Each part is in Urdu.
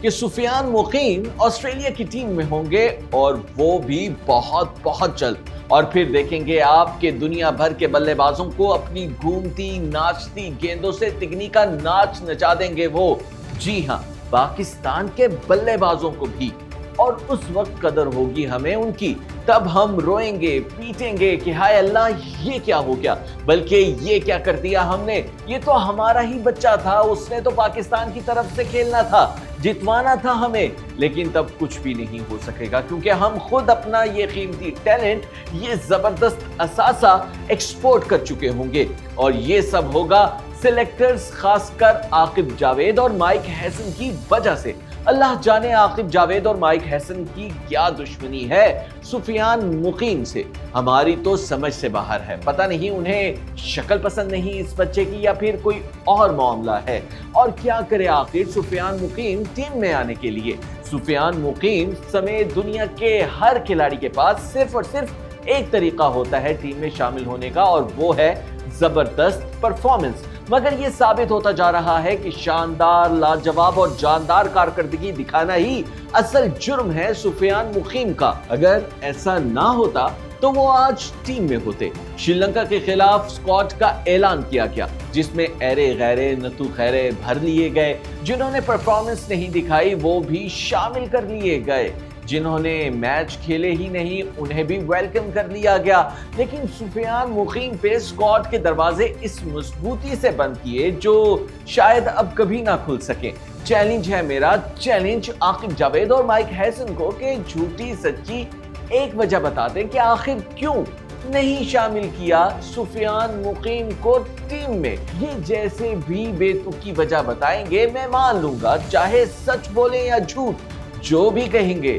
کہ سفیان مقیم آسٹریلیا کی ٹیم میں ہوں گے اور وہ بھی بہت بہت جلد، اور پھر دیکھیں گے آپ کے دنیا بھر کے بلے بازوں کو اپنی گھومتی ناچتی گیندوں سے تگنی کا ناچ نچا دیں گے وہ، جی ہاں پاکستان کے بلے بازوں کو بھی، اور اس وقت قدر ہوگی ہمیں ان کی، تب ہم روئیں گے پیٹیں گے کہ ہائے اللہ یہ کیا ہو گیا، بلکہ یہ کیا کر دیا ہم نے، یہ تو ہمارا ہی بچہ تھا، اس نے تو پاکستان کی طرف سے کھیلنا تھا، جتوانا تھا ہمیں، لیکن تب کچھ بھی نہیں ہو سکے گا کیونکہ ہم خود اپنا یہ قیمتی ٹیلنٹ، یہ زبردست اثاثہ ایکسپورٹ کر چکے ہوں گے، اور یہ سب ہوگا سلیکٹرز خاص کر عاقب جاوید اور مائک ہیسن کی وجہ سے۔ اللہ جانے عاقب جاوید اور مائک ہیسن کی کیا دشمنی ہے سفیان مقیم سے، ہماری تو سمجھ سے باہر ہے، پتہ نہیں انہیں شکل پسند نہیں اس بچے کی یا پھر کوئی اور معاملہ ہے، اور کیا کرے آخر سفیان مقیم ٹیم میں آنے کے لیے۔ سفیان مقیم سمیت دنیا کے ہر کھلاڑی کے پاس صرف اور صرف ایک طریقہ ہوتا ہے ٹیم میں شامل ہونے کا، اور وہ ہے زبردست پرفارمنس، مگر یہ ثابت ہوتا جا رہا ہے کہ شاندار لاجواب اور جاندار کارکردگی دکھانا ہی اصل جرم ہے سفیان مقیم کا۔ اگر ایسا نہ ہوتا تو وہ آج ٹیم میں ہوتے۔ شری لنکا کے خلاف اسکواڈ کا اعلان کیا گیا جس میں ایرے غیرے نتو خیرے بھر لیے گئے، جنہوں نے پرفارمنس نہیں دکھائی وہ بھی شامل کر لیے گئے، جنہوں نے میچ کھیلے ہی نہیں انہیں بھی ویلکم کر لیا گیا، لیکن سفیان مقیم پہ اسکواڈ کے دروازے اس مضبوطی سے بند کیے جو شاید اب کبھی نہ کھل سکیں۔ چیلنج ہے میرا، چیلنج عاقب جاوید اور مائک ہیسن کو کہ جھوٹی سچی ایک وجہ بتا دیں کہ آخر کیوں نہیں شامل کیا سفیان مقیم کو ٹیم میں۔ یہ جیسے بھی بے تکی وجہ بتائیں گے میں مان لوں گا، چاہے سچ بولیں یا جھوٹ، جو بھی کہیں گے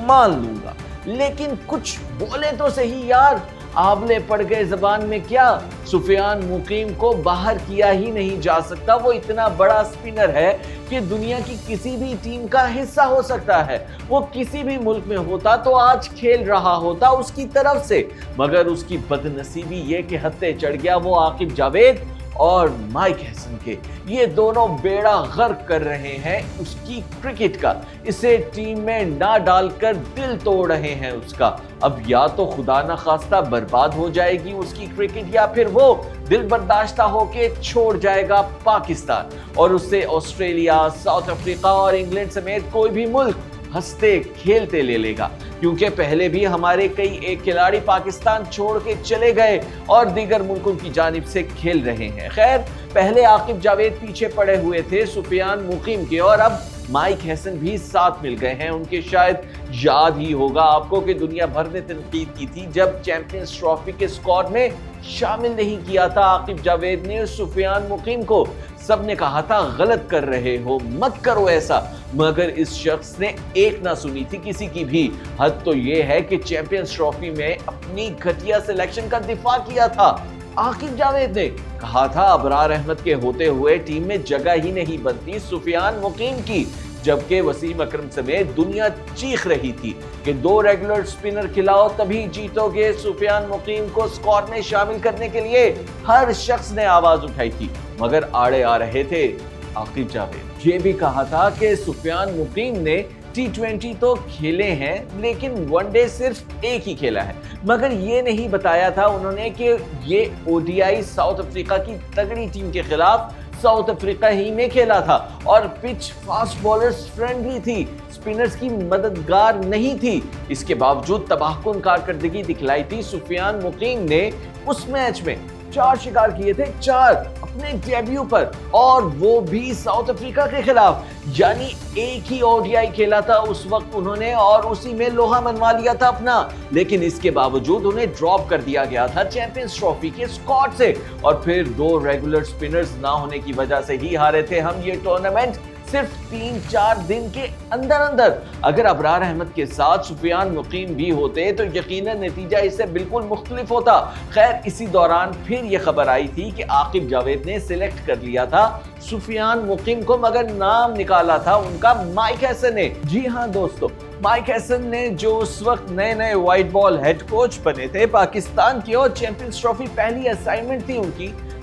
مان لوں گا، لیکن کچھ بولے تو صحیح یار، آبلے پڑ گئے زبان میں کیا؟ سفیان مقیم کو باہر کیا ہی نہیں جا سکتا، وہ اتنا بڑا سپنر ہے کہ دنیا کی کسی بھی ٹیم کا حصہ ہو سکتا ہے، وہ کسی بھی ملک میں ہوتا تو آج کھیل رہا ہوتا اس کی طرف سے، مگر اس کی بد نصیبی یہ کہ ہتھے چڑھ گیا وہ عاقب جاوید اور مائک ہیسن کے، یہ دونوں بیڑا غرق کر رہے ہیں اس کی کرکٹ کا، اسے ٹیم میں نہ ڈال کر دل توڑ رہے ہیں اس کا۔ اب یا تو خدا نہ خواستہ برباد ہو جائے گی اس کی کرکٹ، یا پھر وہ دل برداشتہ ہو کے چھوڑ جائے گا پاکستان، اور اس سے آسٹریلیا، ساؤتھ افریقہ اور انگلینڈ سمیت کوئی بھی ملک ہنستے کھیلتے لے لے گا، کیونکہ پہلے بھی ہمارے کئی ایک کھلاڑی پاکستان چھوڑ کے چلے گئے اور دیگر ملکوں کی جانب سے کھیل رہے ہیں۔ خیر پہلے عاقب جاوید پیچھے پڑے ہوئے تھے سفیان مقیم کے، اور اب مائک ہیسن بھی ساتھ مل گئے ہیں ان کے۔ شاید یاد ہی ہوگا آپ کو کہ دنیا بھر نے تنقید کی تھی جب چیمپئنز ٹرافی کے اسکواڈ میں شامل نہیں کیا تھا عاقب جاوید نے سفیان مقیم کو، سب نے کہا تھا غلط کر رہے ہو، مت کرو ایسا، مگر اس شخص نے ایک نہ سنی تھی کسی کی بھی۔ حد تو یہ ہے کہ چیمپئنز ٹرافی میں اپنی گھٹیا سلیکشن کا دفاع کیا تھا عاقب جاوید نے، کہا تھا ابرار احمد کے ہوتے ہوئے ٹیم میں جگہ ہی نہیں بنتی سفیان مقیم کی، جبکہ وسیم اکرم سمیت دنیا چیخ رہی تھی کہ 2 ریگولر سپنر کھلاؤ تبھی جیتو گے۔ سفیان مقیم کو اسکواڈ میں شامل کرنے کے لیے ہر شخص نے آواز اٹھائی تھی، مگر آڑے آ رہے تھے عاقب جاوید۔ یہ بھی کہا تھا کہ سفیان مقیم نے T20 تو کھیلے ہیں لیکن ون ڈے صرف ایک ہی کھیلا ہے، مگر یہ نہیں بتایا تھا انہوں نے کہ یہ ODI ساؤتھ افریقہ کی تگڑی ٹیم کے خلاف ساؤتھ افریقہ ہی میں کھیلا تھا، اور پچ فاسٹ بالرز فرینڈلی تھی، سپنرز کی مددگار نہیں تھی۔ اس کے باوجود تباہ کن کارکردگی دکھلائی تھی سفیان مقیم نے۔ اس میچ میں 4 شکار کیے تھے، 4 اپنے ڈیبیو پر، اور وہ بھی ساؤتھ افریقہ کے خلاف، یعنی ایک ہی ODI کھیلا تھا اس وقت انہوں نے، اور اسی میں لوہا منوا لیا تھا اپنا، لیکن اس کے باوجود انہیں ڈراپ کر دیا گیا تھا چیمپئنز ٹرافی کے اسکواڈ سے، اور پھر 2 ریگولر سپنرز نہ ہونے کی وجہ سے ہی ہارے تھے ہم یہ ٹورنامنٹ صرف 3-4 دن کے اندر اندر۔ اگر ابرار احمد کے ساتھ سفیان مقیم بھی ہوتے تو یقیناً نتیجہ اس سے بالکل مختلف ہوتا۔ خیر اسی دوران پھر یہ خبر آئی تھی کہ عاقب جاوید نے سلیکٹ کر لیا تھا سفیان مقیم کو، مگر نام نکالا تھا ان کا مائک ہیسن نے۔ جی ہاں دوستو، مائک ہیسن نے جو اس وقت نئے وائٹ بال ہیڈ کوچ بنے تھے پاکستان کے، اور چیمپئنز ٹرافی پہلی اسائنمنٹ تھی ان کی،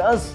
10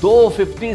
250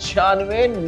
96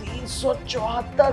374